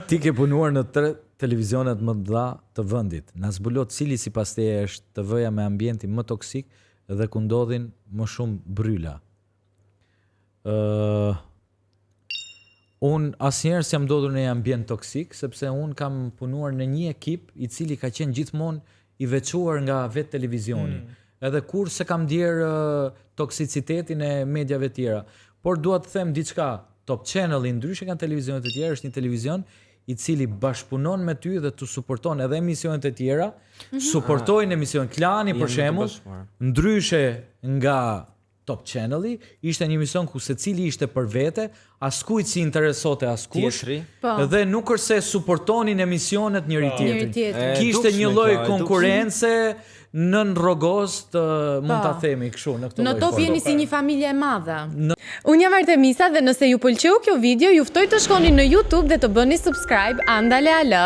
Ti ke punuar në 3 televizionet më të mëdha të vendit. Na zbulo cili sipas teje është TV-ja me ambientin më toksik dhe ku ndodhin më shumë bryla. Unë asnjëherë s'jam ndodhur në një ambient toksik, sepse unë kam punuar në një ekip i cili ka qenë gjithmonë i veçuar nga vetë televizioni. Edhe kur se kam ndjerë toksicitetin e mediave tjera. Por dua të them diçka, Top Channel-i ndryshe nga televizionet e tjera është një televizion i cili bashkëpunon me ty dhe të suporton edhe emisionet e tjera, suportojnë emision Klani për shembull, ndryshe nga Top Channel-i, ishte një emision ku secili ishte për vete, askujt si interesote askush, dhe nuk është se suportonin emisionet njëri tjetrin. Kishte një lloj konkurrence nën rrogoz të mund ta themi kështu në këtë lloj. Në top jeni si një familje e madhe. Unë jam Artemisa dhe nëse ju pëlqeu kjo video, ju ftoj të shkoni në YouTube dhe të bëni subscribe Andale Ale.